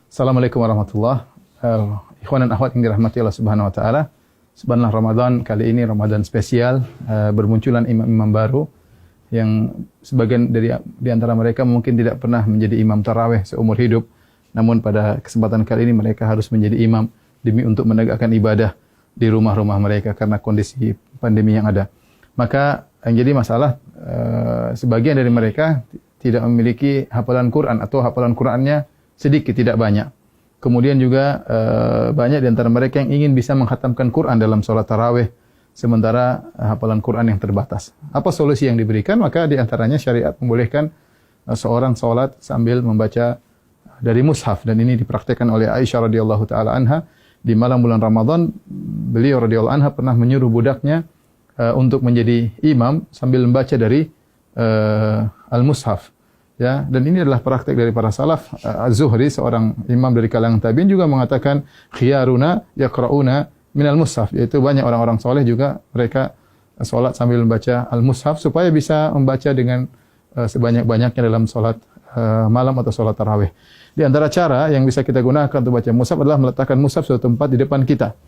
Assalamualaikum warahmatullahi wabarakatuh. Ikhwan dan akhwat yang dirahmati Allah Subhanahu wa taala. Subhanallah, Ramadan kali ini Ramadan spesial, bermunculan imam-imam baru yang sebagian di antara mereka mungkin tidak pernah menjadi imam tarawih seumur hidup. Namun pada kesempatan kali ini mereka harus menjadi imam demi untuk menegakkan ibadah di rumah-rumah mereka karena kondisi pandemi yang ada. Maka yang jadi masalah sebagian dari mereka tidak memiliki hafalan Quran atau hafalan Qurannya sedikit, tidak banyak. Kemudian juga banyak di antara mereka yang ingin bisa menghatamkan Quran dalam sholat tarawih, sementara hafalan Quran yang terbatas. Apa solusi yang diberikan? Maka di antaranya syariat membolehkan seorang sholat sambil membaca dari mushaf, dan ini dipraktikkan oleh Aisyah radhiyallahu taala anha di malam bulan Ramadan. Beliau radhiyallahu anha pernah menyuruh budaknya untuk menjadi imam sambil membaca dari al-mushaf. Ya, dan ini adalah praktek dari para salaf. Az-Zuhri, seorang imam dari kalangan tabi'in, juga mengatakan khiyaruna yaqra'una minal mushaf, yaitu banyak orang-orang soleh juga mereka salat sambil membaca al-mushaf supaya bisa membaca dengan sebanyak-banyaknya dalam salat malam atau salat tarawih. Di antara cara yang bisa kita gunakan untuk baca mushaf adalah meletakkan mushaf suatu tempat di depan kita.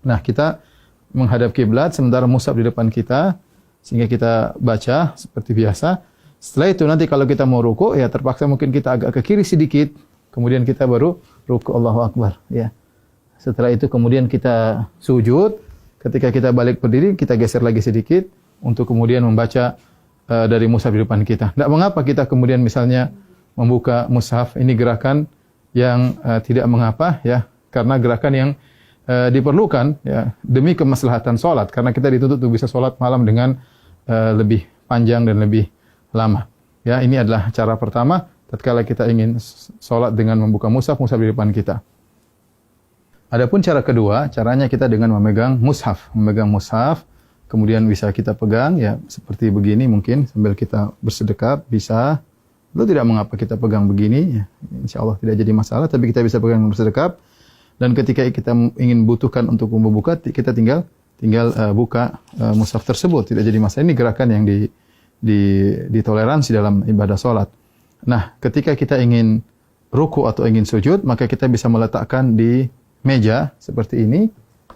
Nah, kita menghadap kiblat sementara mushaf di depan kita sehingga kita baca seperti biasa. Setelah itu nanti kalau kita mau ruku, ya terpaksa mungkin kita agak ke kiri sedikit, kemudian kita baru ruku, Allahu Akbar, ya. Setelah itu kemudian kita sujud, ketika kita balik berdiri kita geser lagi sedikit untuk kemudian membaca dari mushaf di depan kita. Tidak mengapa kita kemudian misalnya membuka mushaf, ini gerakan yang tidak mengapa, ya, karena gerakan yang diperlukan, ya, demi kemaslahatan salat, karena kita dituntut untuk bisa salat malam dengan lebih panjang dan lebih lama. Ya, ini adalah cara pertama tatkala kita ingin salat dengan membuka mushaf di depan kita. Adapun cara kedua, caranya kita dengan memegang mushaf, kemudian bisa kita pegang, ya, seperti begini mungkin sambil kita bersedekap bisa. Lalu tidak mengapa kita pegang begini, ya, insyaallah tidak jadi masalah, tapi kita bisa pegang bersedekap, dan ketika kita ingin butuhkan untuk membuka, kita tinggal buka mushaf tersebut, tidak jadi masalah. Ini gerakan yang ditoleransi dalam ibadah salat. Nah, ketika kita ingin ruku atau ingin sujud, maka kita bisa meletakkan di meja seperti ini,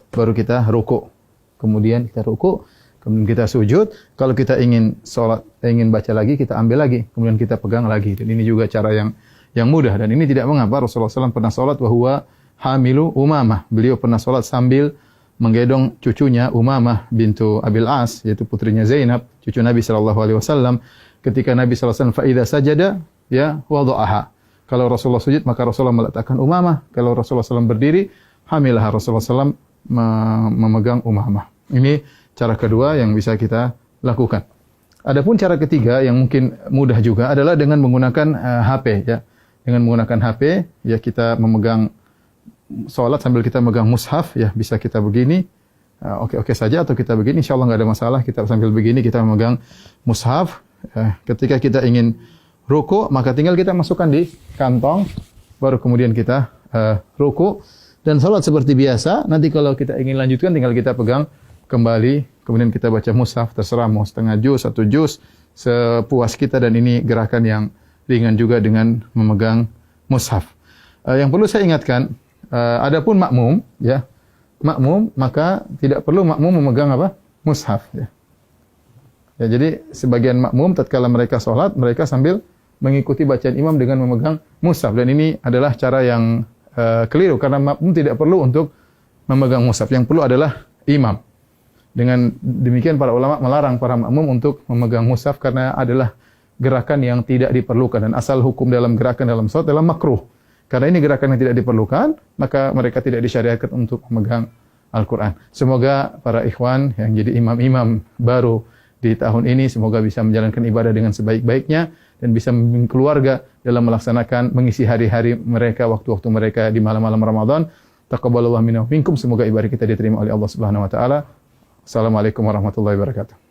baru kita ruku. Kemudian kita ruku, kemudian kita sujud. Kalau kita ingin salat, ingin baca lagi, kita ambil lagi, kemudian kita pegang lagi. Dan ini juga cara yang mudah, dan ini tidak mengapa. Rasulullah SAW pernah salat wa huwa hamilu Umamah. Beliau pernah salat sambil menggendong cucunya Umamah bintu Abil As, yaitu putrinya Zainab, cucu Nabi SAW. Ketika Nabi SAW fa idza sajada, ya, wada'aha. Kalau Rasulullah sujud, maka Rasulullah meletakkan Umamah. Kalau Rasulullah SAW berdiri, hamilah Rasulullah SAW memegang Umamah. Ini cara kedua yang bisa kita lakukan. Adapun cara ketiga yang mungkin mudah juga adalah dengan menggunakan HP, ya. Dengan menggunakan HP, ya, kita memegang salat sambil kita megang mushaf, ya, bisa kita begini, oke saja, atau kita begini, insyaallah nggak ada masalah. Kita sambil begini kita memegang mushaf. Ketika kita ingin ruku, maka tinggal kita masukkan di kantong, baru kemudian kita ruku dan salat seperti biasa. Nanti kalau kita ingin lanjutkan, tinggal kita pegang kembali, kemudian kita baca mushaf, terserah mau setengah juz, 1 juz, sepuas kita, dan ini gerakan yang ringan juga dengan memegang mushaf. Yang perlu saya ingatkan, adapun makmum, ya, maka tidak perlu makmum memegang apa? Mushaf, ya. Ya, jadi sebagian makmum tatkala mereka salat, mereka sambil mengikuti bacaan imam dengan memegang mushaf, dan ini adalah cara yang keliru, karena makmum tidak perlu untuk memegang mushaf. Yang perlu adalah imam. Dengan demikian para ulama melarang para makmum untuk memegang mushaf karena adalah gerakan yang tidak diperlukan, dan asal hukum dalam gerakan dalam salat adalah makruh. Karena ini gerakan yang tidak diperlukan, maka mereka tidak disyariatkan untuk memegang Al-Quran. Semoga para ikhwan yang jadi imam-imam baru di tahun ini, semoga bisa menjalankan ibadah dengan sebaik-baiknya, dan bisa membimbing keluarga dalam melaksanakan, mengisi hari-hari mereka, waktu-waktu mereka di malam-malam Ramadan. Taqabbalallahu minna wa minkum. Semoga ibadah kita diterima oleh Allah Subhanahu wa taala. Assalamualaikum warahmatullahi wabarakatuh.